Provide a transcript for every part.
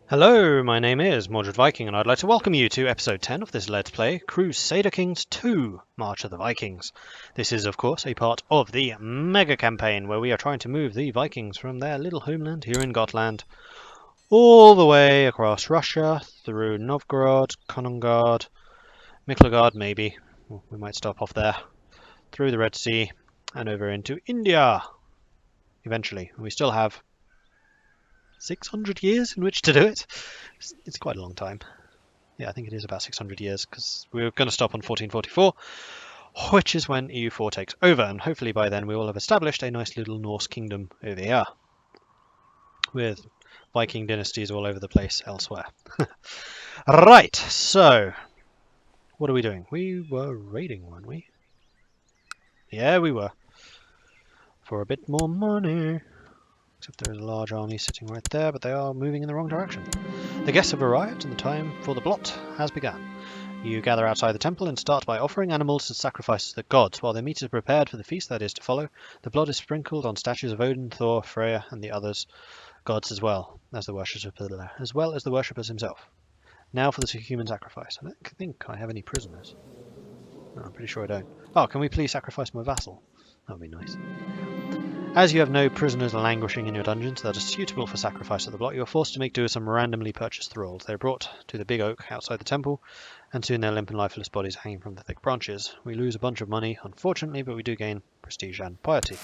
Hello, my name is Mordred Viking, and I'd like to welcome you to episode 10 of this Let's Play, Crusader Kings II, March of the Vikings. This is, of course, a part of the mega campaign where we are trying to move the Vikings from their little homeland here in Gotland all the way across Russia, through Novgorod, Konugard, Miklagard maybe, we might stop off there, through the Red Sea, and over into India, eventually. We still have 600 years in which to do it. It's quite a long time. Yeah, I think it is about 600 years, because we're going to stop on 1444, which is when EU4 takes over, and hopefully by then we will have established a nice little Norse kingdom over here, with Viking dynasties all over the place elsewhere. Right, so, what are we doing? We were raiding, weren't we? Yeah, we were. For a bit more money. Except there is a large army sitting right there, but they are moving in the wrong direction. The guests have arrived, and the time for the blot has begun. You gather outside the temple and start by offering animals as sacrifices to the gods. While their meat is prepared for the feast that is to follow, the blood is sprinkled on statues of Odin, Thor, Freya, and the others gods as well as the worshippers himself. Now for the human sacrifice. I don't think I have any prisoners. No, I'm pretty sure I don't. Oh, can we please sacrifice my vassal? That would be nice. As you have no prisoners languishing in your dungeons that are suitable for sacrifice at the blot, you are forced to make do with some randomly purchased thralls. They are brought to the big oak outside the temple, and soon their limp and lifeless bodies hanging from the thick branches. We lose a bunch of money, unfortunately, but we do gain prestige and piety.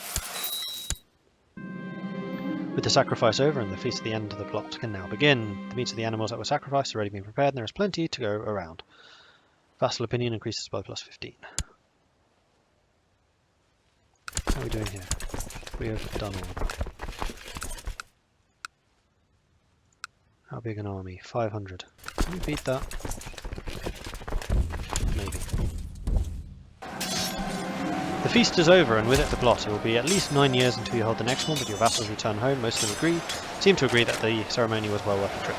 With the sacrifice over and the feast at the end of the blot can now begin. The meats of the animals that were sacrificed are already being prepared, and there is plenty to go around. Vassal opinion increases by +15. How are we doing here? We have done all of that. How big an army? 500. Can we beat that? Maybe. The feast is over, and with it the blot. It will be at least 9 years until you hold the next one, but your vassals return home. Most of them seem to agree that the ceremony was well worth the trip.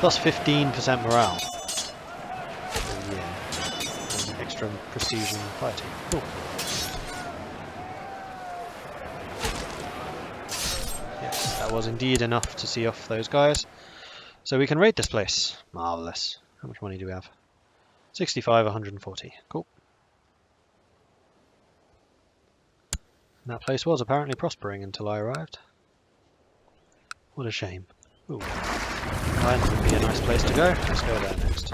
Plus 15% morale. Oh, yeah. Extra prestige and piety. Cool. That was indeed enough to see off those guys. So we can raid this place. Marvellous. How much money do we have? 65, 140. Cool. And that place was apparently prospering until I arrived. What a shame. Ooh. Lions would be a nice place to go. Let's go there next.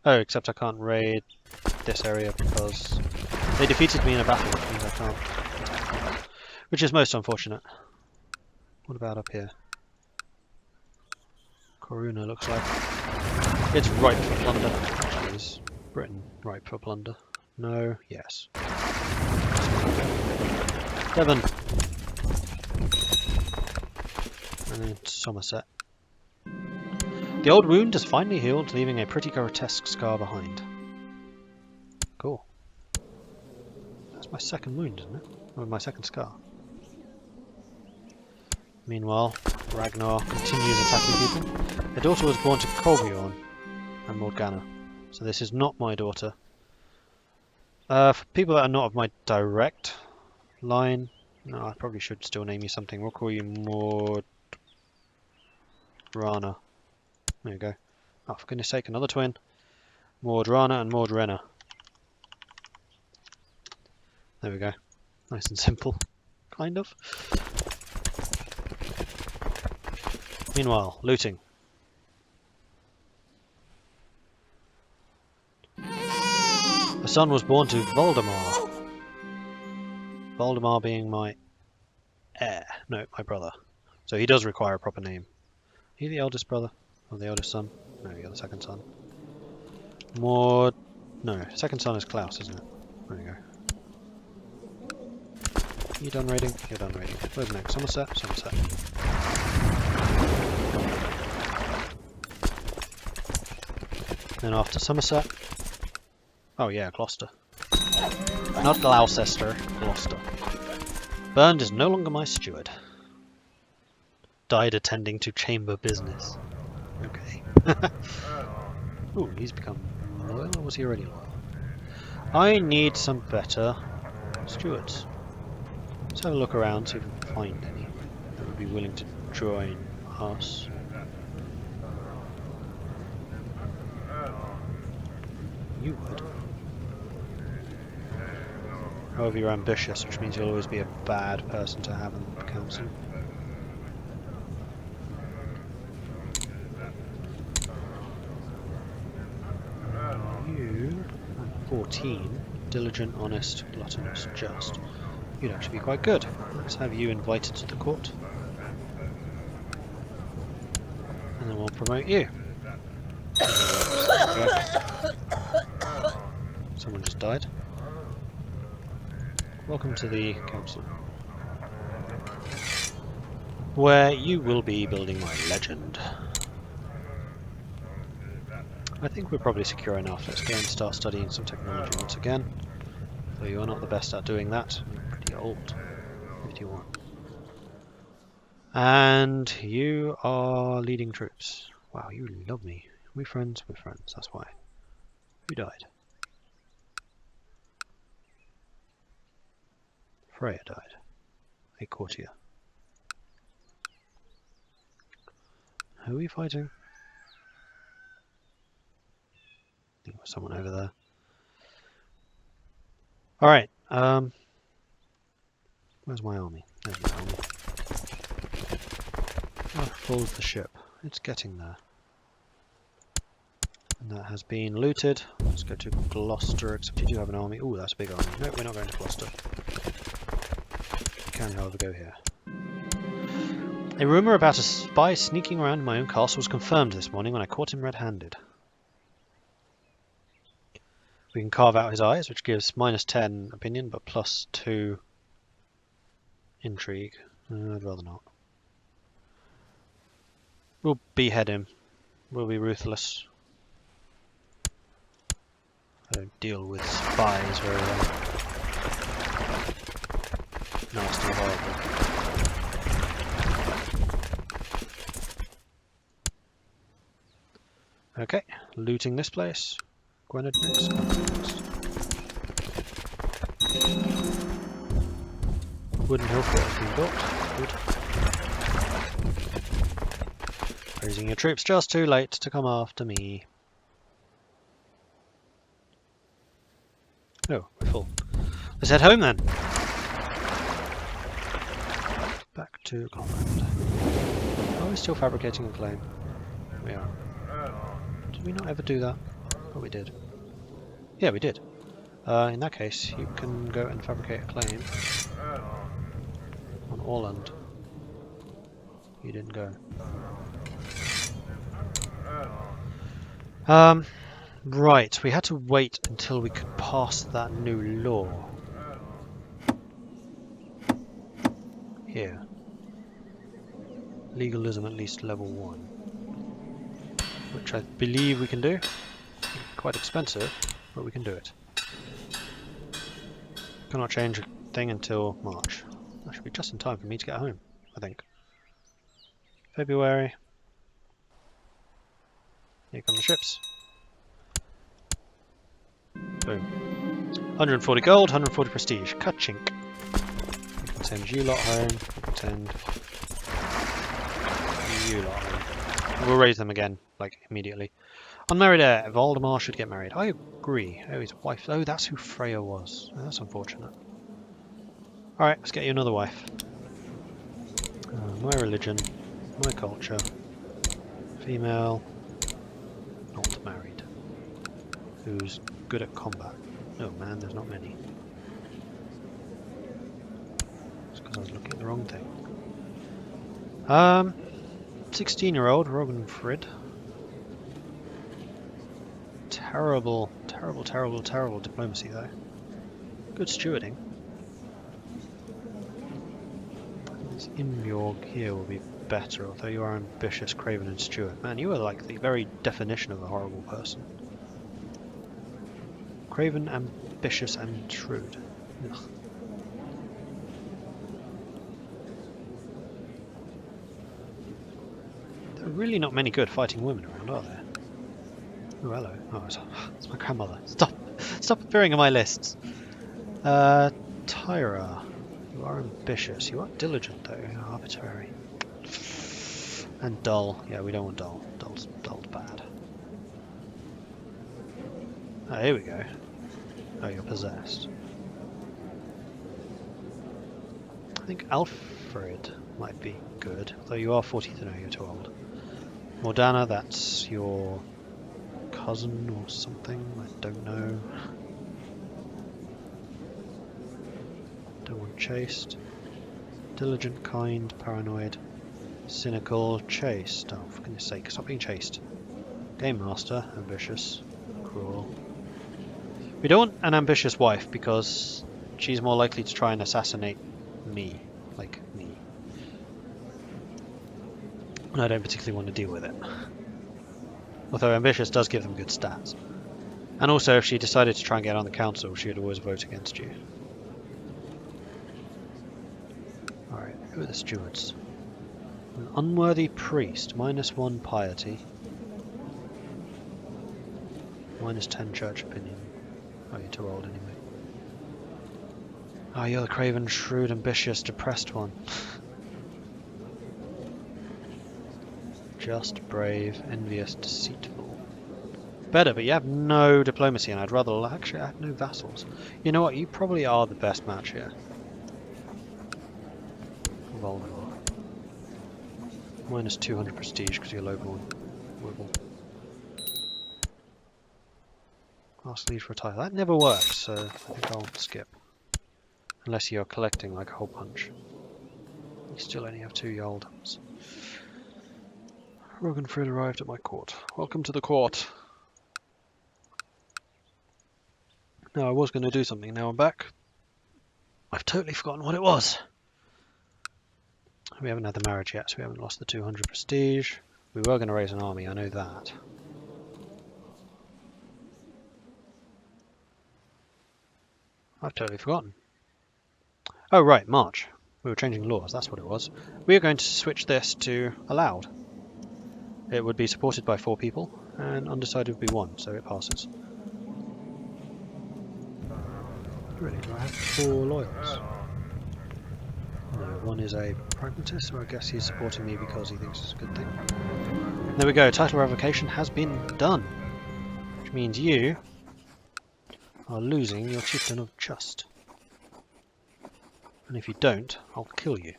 Oh, except I can't raid this area because they defeated me in a battle, which means I can't attack them. Which is most unfortunate. What about up here? Coruna looks like it's ripe for plunder. Actually, is Britain ripe for plunder? No, yes. Devon! And then Somerset. The old wound has finally healed, leaving a pretty grotesque scar behind. Cool. That's my second wound, isn't it? Or my second scar. Meanwhile, Ragnar continues attacking people. Their daughter was born to Kolbjorn and Morgana, so this is not my daughter. For people that are not of my direct line, no, I probably should still name you something. We'll call you Mordrana. There you go. Oh, for goodness sake, another twin. Mordrana and Mordrena. There we go. Nice and simple. Kind of. Meanwhile, looting. A son was born to Voldemar. Voldemar being my heir. No, my brother. So he does require a proper name. He the eldest brother? Or the eldest son? No, you're the second son. No, second son is Klaus, isn't it? There you go. You done raiding? You're done raiding. Where's next? Somerset? Somerset. Then after Somerset... Oh yeah, Gloucester. Not Gloucester, Gloucester. Bernd is no longer my steward. Died attending to chamber business. Okay. Ooh, he's become loyal, or was he already loyal? I need some better stewards. Let's have a look around, see if we can find any that would be willing to join us. You would. However, you're ambitious, which means you'll always be a bad person to have in the council. You, 14, diligent, honest, gluttonous, just. You'd actually be quite good. Let's have you invited to the court. And then we'll promote you. Someone just died. Welcome to the council, where you will be building my legend. I think we're probably secure enough. Let's go and start studying some technology once again. Though you are not the best at doing that. You're pretty old. 51. And you are leading troops. Wow, you love me. We're friends, that's why. Who died? Freya died. A courtier. Who are we fighting? I think there's someone over there. Alright, where's my army? There's my army. How full is the ship? It's getting there. And that has been looted. Let's go to Gloucester, except you do have an army. Ooh, that's a big army. No, we're not going to Gloucester. We can, however, go here. A rumour about a spy sneaking around in my own castle was confirmed this morning when I caught him red-handed. We can carve out his eyes, which gives -10 opinion, but +2 intrigue. I'd rather not. We'll behead him. We'll be ruthless. I don't deal with spies very well. Nasty and horrible. Okay, looting this place. Gwynedd next. Wooden hill fort has been built. Good. Raising your troops just too late to come after me. Oh, we're full. Let's head home then. Back to Konugard. Are we still fabricating a claim? We are. Did we not ever do that? Oh, we did. Yeah, we did. In that case, you can go and fabricate a claim on Orland. You didn't go. Right, we had to wait until we could pass that new law. Here. Legalism at least level 1. Which I believe we can do. Quite expensive, but we can do it. Cannot change a thing until March. That should be just in time for me to get home, I think. February. Here come the ships. Boom. 140 gold, 140 prestige. Ka-chink. We can send you lot home. We can send you lot home. We'll raise them again, like, immediately. Unmarried heir. Valdemar should get married. I agree. Oh, his wife. Oh, that's who Freya was. Oh, that's unfortunate. Alright, let's get you another wife. My religion. My culture. Female. Not married. Who's good at combat. Oh man, there's not many. It's because I was looking at the wrong thing. 16-year-old Rogenfrid. Terrible, terrible, terrible, terrible diplomacy though. Good stewarding. This Imjorg here will be better, although you are ambitious, craven and steward. Man, you are like the very definition of a horrible person. Craven, ambitious and shrewd. Ugh. There are really not many good fighting women around, are there? Oh, hello. Oh, it's my grandmother. Stop appearing on my lists. Tyra. You are ambitious. You are diligent, though. You're arbitrary. And dull. Yeah, we don't want dull. Dull's bad. Oh, here we go. Oh, you're possessed. I think Alfred might be good, though you are 40. No, you're too old. Mordana, that's your cousin or something. I don't know. Don't want chaste. Diligent, kind, paranoid, cynical, chaste. Oh, for goodness sake, stop being chaste. Game master, ambitious, cruel. We don't want an ambitious wife because she's more likely to try and assassinate me. Like me. And I don't particularly want to deal with it. Although ambitious does give them good stats. And also if she decided to try and get on the council, she would always vote against you. Alright, who are the stewards? An unworthy priest, -1 piety. -10 church opinion. Oh, you're too old anyway. Oh, you're the craven, shrewd, ambitious, depressed one. Just, brave, envious, deceitful. Better, but you have no diplomacy, and I'd rather actually I have no vassals. You know what? You probably are the best match here. Volgar. -200 prestige because you're lowborn. Wibble. Ask leave for a title. That never works, so I think I'll skip. Unless you're collecting like a whole bunch. You still only have 2 Jarldams. Rogenfrid arrived at my court. Welcome to the court. Now I was going to do something, now I'm back. I've totally forgotten what it was. We haven't had the marriage yet, so we haven't lost the 200 prestige. We were going to raise an army, I know that. I've totally forgotten. Oh right, March. We were changing laws, that's what it was. We are going to switch this to allowed. It would be supported by 4 people, and undecided would be 1, so it passes. Really, do I have 4 loyals? No, 1 is a pragmatist, so I guess he's supporting me because he thinks it's a good thing. There we go, title revocation has been done. Which means you are losing your chieftain of Just. And if you don't, I'll kill you.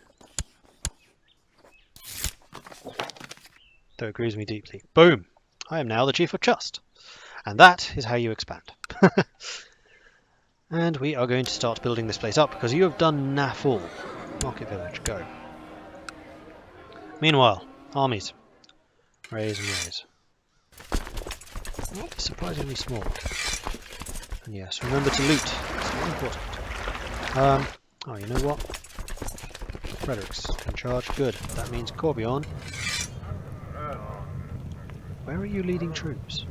Though it grieves me deeply. Boom! I am now the Chief of Just. And that is how you expand. And we are going to start building this place up because you have done naff all. Market village, go. Meanwhile, armies. Raise and raise. Surprisingly small. And yes, remember to loot. It's very important. Oh, you know what? Fredericks can charge. Good. That means Corbion. Where are you leading troops?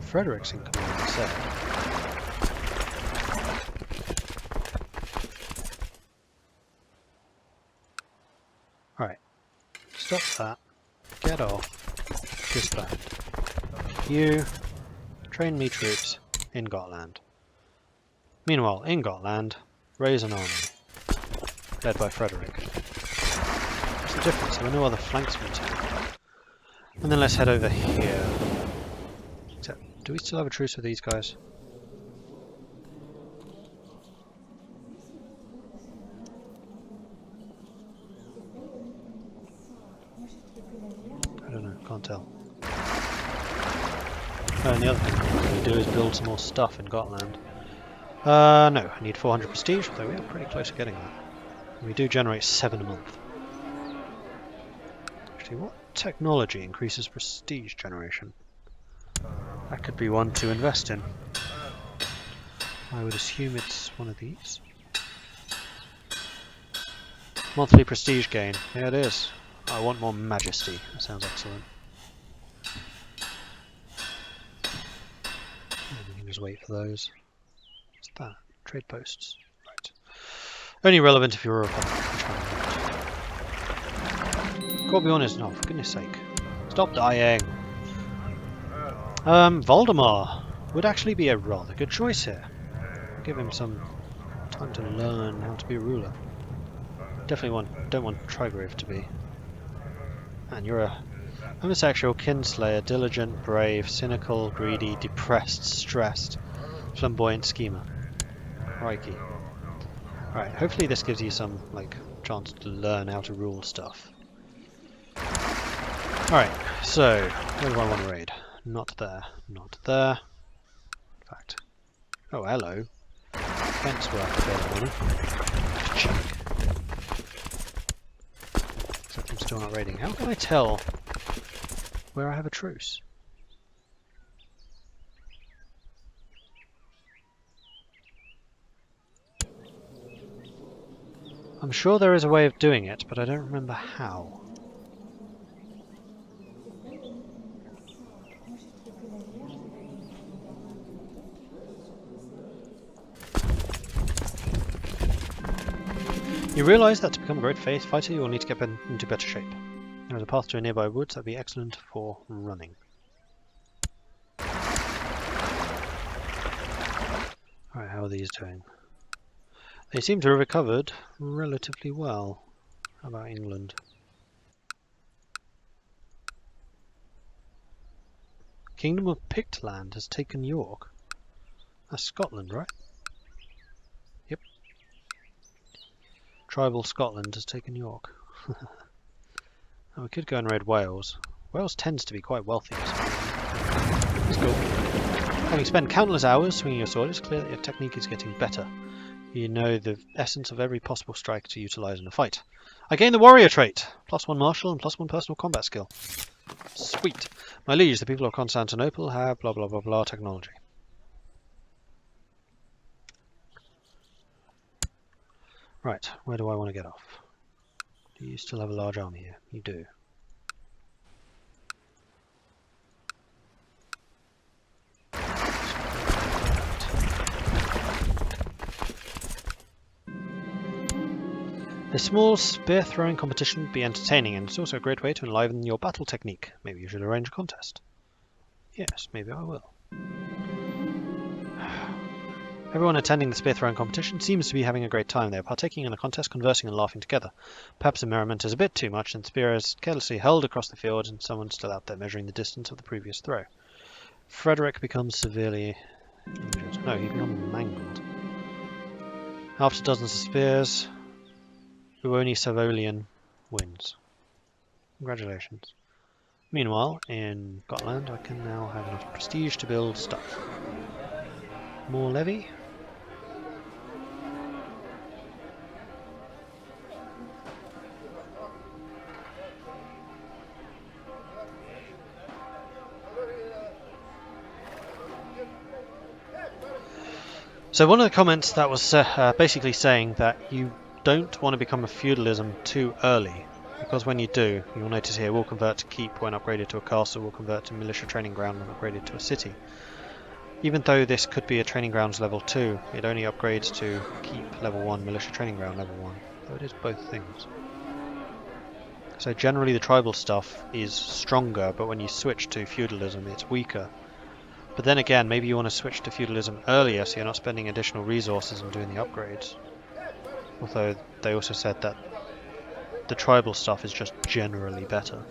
Fredericks in command, I said. Alright. Stop that. Get off. Disband. You train me troops in Gotland. Meanwhile, in Gotland, raise an army. Led by Frederick. What's the difference? There are no other flanks for me to. And then let's head over here. Except, do we still have a truce with these guys? I don't know, can't tell. Oh, and the other thing I'm going to do is build some more stuff in Gotland. No, I need 400 prestige, though we are pretty close to getting that. We do generate 7 a month. Actually, what technology increases prestige generation? That could be one to invest in. I would assume it's one of these. Monthly prestige gain. Yeah, it is. I want more majesty. That sounds excellent. We can just wait for those. What's that? Trade posts. Right. Only relevant if you're a republic. Corbion is not, for goodness sake. Stop dying. Voldemar. would actually be a rather good choice here. Give him some time to learn how to be a ruler. Definitely don't want Trigrave to be. And you're a homosexual, kinslayer, diligent, brave, cynical, greedy, depressed, stressed, flamboyant schemer. Crikey. Alright, hopefully this gives you some, like, chance to learn how to rule stuff. Alright, so, where do I want to raid? Not there, not there. In fact, oh, hello. Fence work a bit of money. Check. Except I'm still not raiding. How can I tell where I have a truce? I'm sure there is a way of doing it, but I don't remember how. You realise that to become a great faith fighter you will need to get into better shape. There is a path to a nearby woods that would be excellent for running. Alright, how are these doing? They seem to have recovered relatively well. How about England? Kingdom of Pictland has taken York. That's Scotland, right? Yep. Tribal Scotland has taken York. Oh, we could go and raid Wales. Wales tends to be quite wealthy. Let's go. Having spent countless hours swinging your sword, it's clear that your technique is getting better. You know the essence of every possible strike to utilise in a fight. I gain the warrior trait. +1 martial and +1 personal combat skill. Sweet. My liege, the people of Constantinople have blah blah blah blah technology. Right, where do I want to get off? Do you still have a large army here? You do. A small spear-throwing competition would be entertaining, and it's also a great way to enliven your battle technique. Maybe you should arrange a contest. Yes, maybe I will. Everyone attending the spear-throwing competition seems to be having a great time. They are partaking in a contest, conversing and laughing together. Perhaps the merriment is a bit too much, and the spear is carelessly hurled across the field, and someone's still out there measuring the distance of the previous throw. Frederick becomes severely injured. No, he becomes mangled. After dozens of spears, Uoni Savolian wins. Congratulations. Meanwhile, in Gotland, I can now have enough prestige to build stuff. More levy. So one of the comments that was basically saying that you don't want to become a feudalism too early, because when you do, you'll notice here, will convert to keep when upgraded to a castle, will convert to militia training ground when upgraded to a city. Even though this could be a training grounds level 2, it only upgrades to keep level 1, militia training ground level 1, so it is both things. So generally the tribal stuff is stronger, but when you switch to feudalism it's weaker. But then again, maybe you want to switch to feudalism earlier so you're not spending additional resources and doing the upgrades. Although they also said that the tribal stuff is just generally better.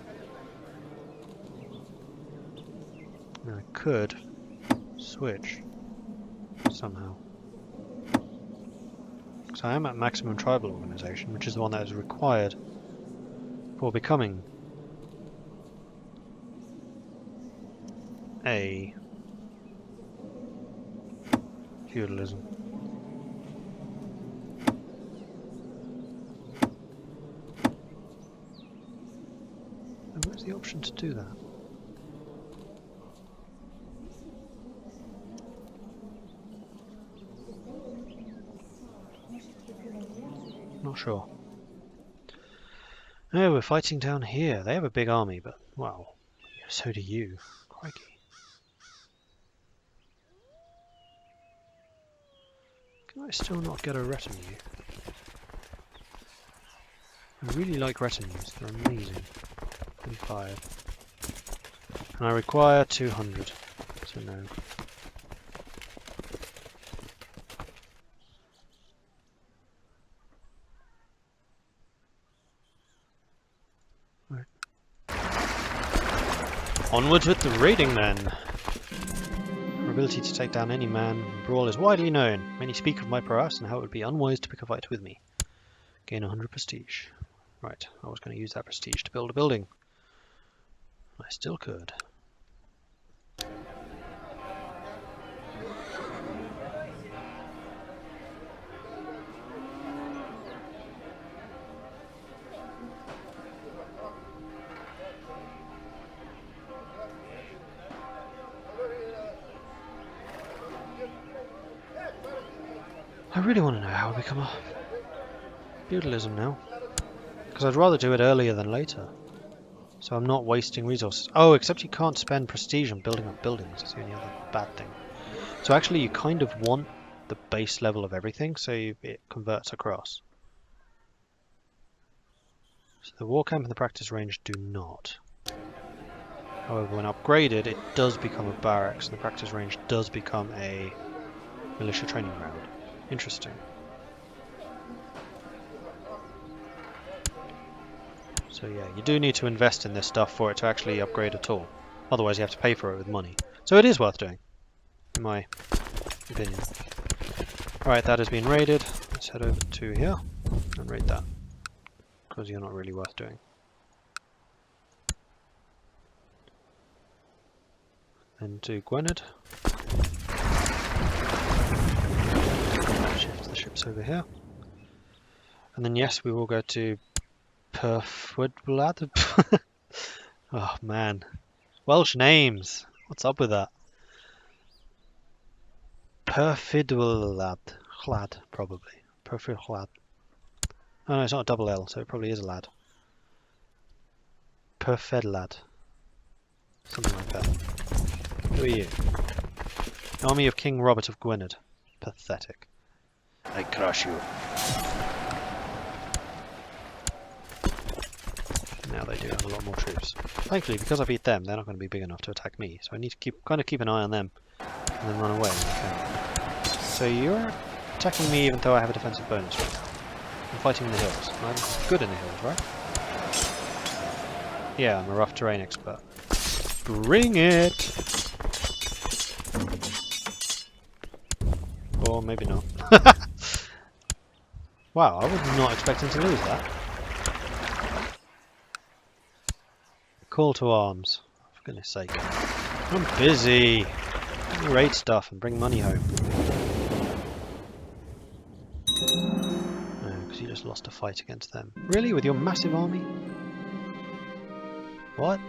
Now I could switch somehow. So I am at maximum tribal organization, which is the one that is required for becoming a feudalism. And where's the option to do that? Not sure. Oh, we're fighting down here. They have a big army, but, well, so do you. Crikey. Can I still not get a retinue? I really like retinues, they're amazing. 25. And I require 200, so no. Onwards with the raiding then. Our ability to take down any man in brawl is widely known. Many speak of my prowess and how it would be unwise to pick a fight with me. Gain 100 prestige. Right, I was going to use that prestige to build a building. I still could. I really want to know how I become a feudalism now. Because I'd rather do it earlier than later. So I'm not wasting resources. Oh, except you can't spend prestige on building up buildings. That's the only other bad thing. So actually you kind of want the base level of everything, so it converts across. So the war camp and the practice range do not. However, when upgraded, it does become a barracks, and the practice range does become a militia training ground. Interesting. So yeah, you do need to invest in this stuff for it to actually upgrade at all. Otherwise you have to pay for it with money. So it is worth doing, in my opinion. Alright, that has been raided. Let's head over to here and raid that. Because you're not really worth doing. Then to Gwynedd. Shift the ships over here. And then yes, we will go to Blot. Oh man. Welsh names. What's up with that? Feudalization. Hlad, probably. Feudalization. Oh no, it's not a double L, so it probably is a lad. Feudalization. Something like that. Who are you? Army of King Robert of Gwynedd. Pathetic. I crush you. Now they do have a lot more troops. Thankfully, because I beat them, they're not going to be big enough to attack me. So I need to keep an eye on them and then run away when I can. So you're attacking me even though I have a defensive bonus right now. I'm fighting in the hills. I'm good in the hills, right? Yeah, I'm a rough terrain expert. Bring it! Or maybe not. Wow, I was not expecting to lose that. Call to arms. For goodness sake. I'm busy. Let me raid stuff and bring money home. No, because you just lost a fight against them. Really? With your massive army? What?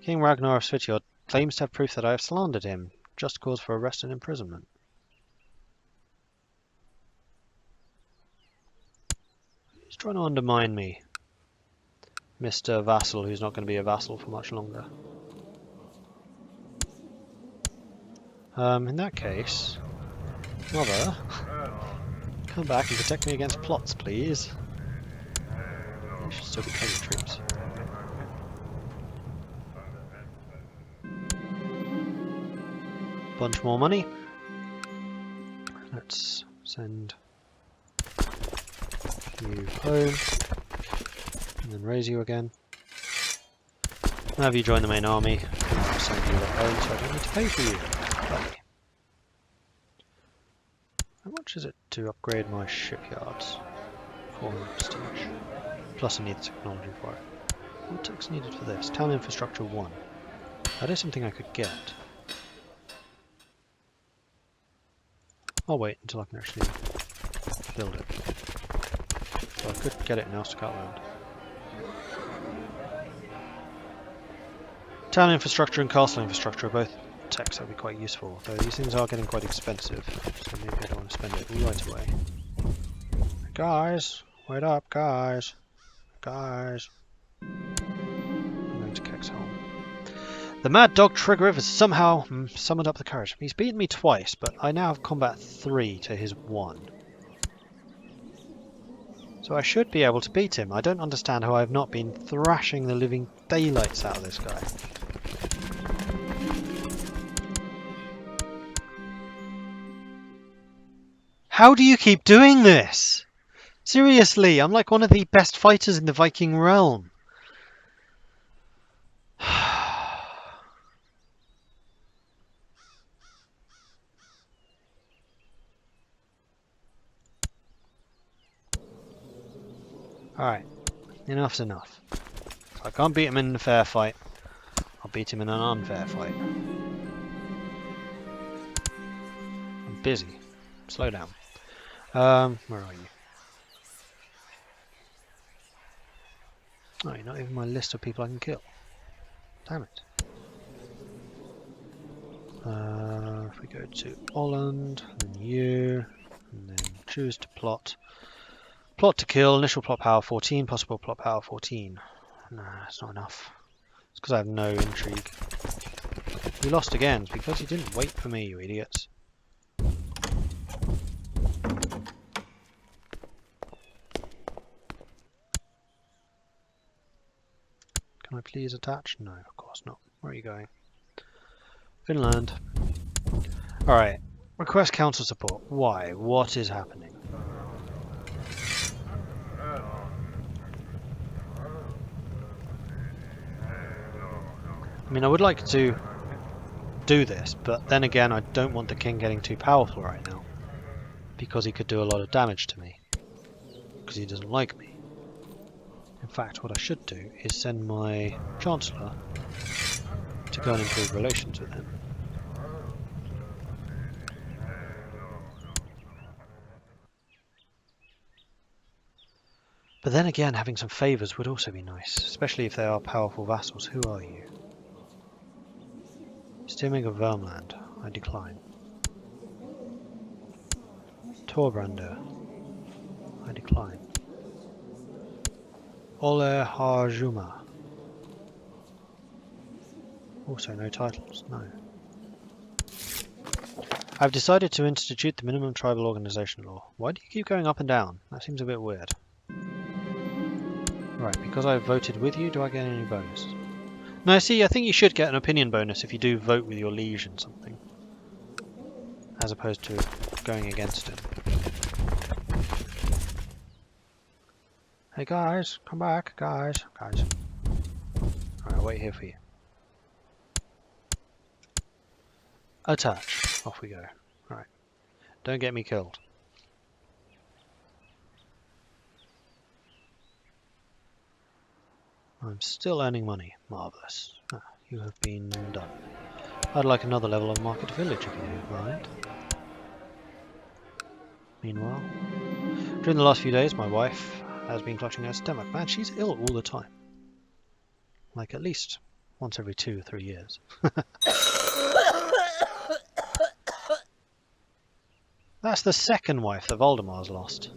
King Ragnar of Svitjord claims to have proof that I have slandered him. Just cause for arrest and imprisonment. He's trying to undermine me. Mr. Vassal, who's not going to be a vassal for much longer. In that case, Mother, come back and protect me against plots, please. I should still be training troops. Bunch more money. Let's send you home. And then raise you again. Now have you join the main army, and I'll send you home so I don't need to pay for you. Lovely. How much is it to upgrade my shipyards? 400 prestige. Plus I need the technology for it. What tech's needed for this? Town infrastructure 1. That is something I could get. I'll wait until I can actually build it. So I could get it in Scotland. Town infrastructure and castle infrastructure are both techs that would be quite useful, though these things are getting quite expensive, so maybe I don't want to spend it right away. Guys! Wait up, guys! Guys! I'm going to Kexholm. The mad dog Trigger has somehow summoned up the courage. He's beaten me twice, but I now have combat 3 to his 1. So I should be able to beat him. I don't understand how I've not been thrashing the living daylights out of this guy. How do you keep doing this? Seriously, I'm like one of the best fighters in the Viking realm. Alright, enough's enough. If I can't beat him in a fair fight, I'll beat him in an unfair fight. I'm busy. Slow down. Where are you? Oh, you're not even my list of people I can kill. Damn it. If we go to Holland, then you, and then choose to plot. Plot to kill, initial plot power 14, possible plot power 14. Nah, it's not enough. It's because I have no intrigue. You lost again, it's because you didn't wait for me, you idiots. Can I please attach? No, of course not. Where are you going? Finland. Alright. Request council support. Why? What is happening? I mean, I would like to do this, but then again, I don't want the king getting too powerful right now. Because he could do a lot of damage to me. Because he doesn't like me. In fact, what I should do is send my chancellor to go and improve relations with him. But then again, having some favours would also be nice, especially if they are powerful vassals. Who are you? Stimming of Vermland. I decline. Torbrander. I decline. Ole Harjuma. Also no titles, no. I've decided to institute the minimum tribal organisation law. Why do you keep going up and down? That seems a bit weird. Right, because I voted with you, do I get any bonus? No, see, I think you should get an opinion bonus if you do vote with your liege and something. As opposed to going against him. Hey guys, come back, guys. Alright, I'll wait here for you. Attach. Off we go. Alright. Don't get me killed. I'm still earning money. Marvellous. Ah, you have been done. I'd like another level of market village if you don't mind. Meanwhile, during the last few days, my wife has been clutching her stomach. Man, she's ill all the time. Like at least once every 2 or 3 years. That's the second wife that Valdemar's lost.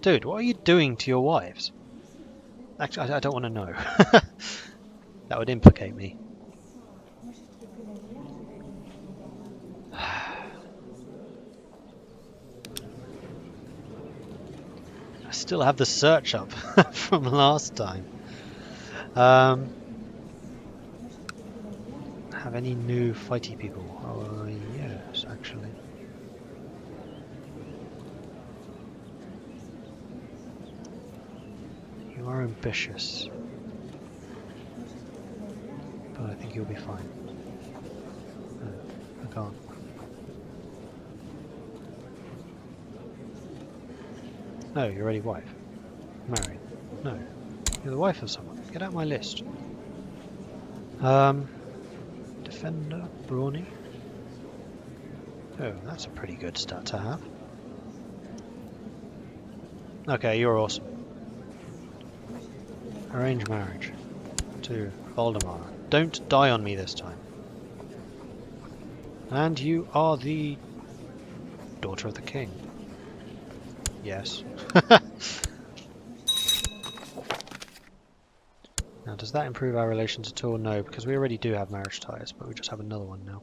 Dude, what are you doing to your wives? Actually, I don't want to know. That would implicate me. I still have the search up from last time. Have any new fighty people? Oh, yes, actually. You are ambitious, but I think you'll be fine. I can't. No, you're already wife. Married. No, you're the wife of someone. Get out my list. Defender, brawny. Oh, that's a pretty good stat to have. Okay, you're awesome. Arrange marriage to Valdemar. Don't die on me this time. And you are the daughter of the king. Yes. Now, does that improve our relations at all? No, because we already do have marriage ties, but we just have another one now.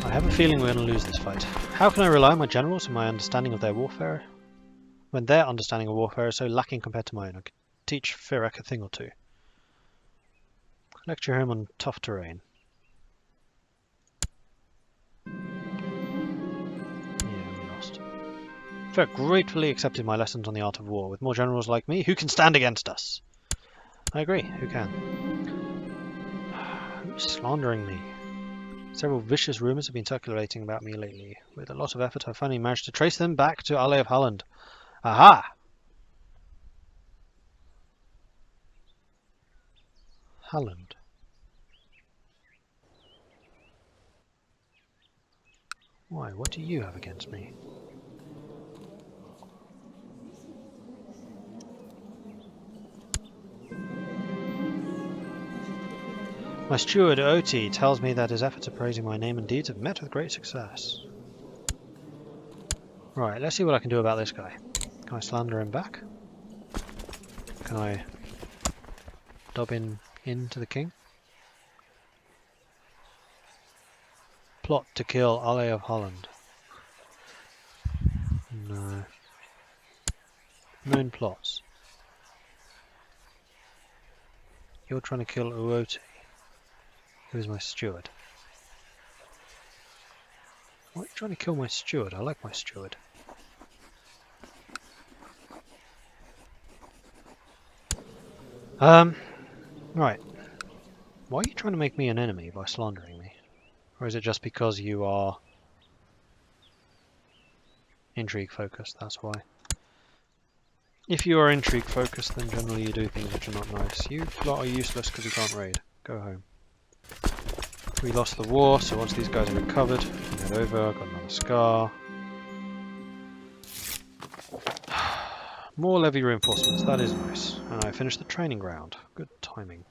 I have a feeling we're going to lose this fight. How can I rely on my generals and my understanding of their warfare when their understanding of warfare is so lacking compared to mine? I could teach Firek a thing or two. Lecture him on tough terrain. Yeah, we Folk gratefully accepted my lessons on the art of war. With more generals like me, who can stand against us? I agree, who can? Who's slandering me? Several vicious rumours have been circulating about me lately. With a lot of effort, I finally managed to trace them back to Ale of Halland. Aha! Halland. Why, what do you have against me? My steward, Oti, tells me that his efforts of praising my name and deeds have met with great success. Right, let's see what I can do about this guy. Can I slander him back? Can I dob into the king? Plot to kill Ale of Holland. No. Known plots. You're trying to kill Uoti, who is my steward. Why are you trying to kill my steward? I like my steward. Right. Why are you trying to make me an enemy by slandering me? Or is it just because you are intrigue focused, that's why? If you are intrigue focused, then generally you do things which are not nice. You lot are useless because you can't raid. Go home. We lost the war, so once these guys are recovered, we can head over. I've got another scar. More levy reinforcements, that is nice. And I finished the training ground. Good timing.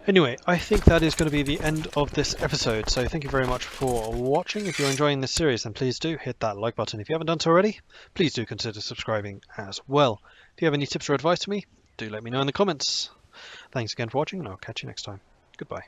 Anyway, I think that is going to be the end of this episode, so thank you very much for watching. If you're enjoying this series, then please do hit that like button. If you haven't done so already, please do consider subscribing as well. If you have any tips or advice for me, do let me know in the comments. Thanks again for watching, and I'll catch you next time. Goodbye.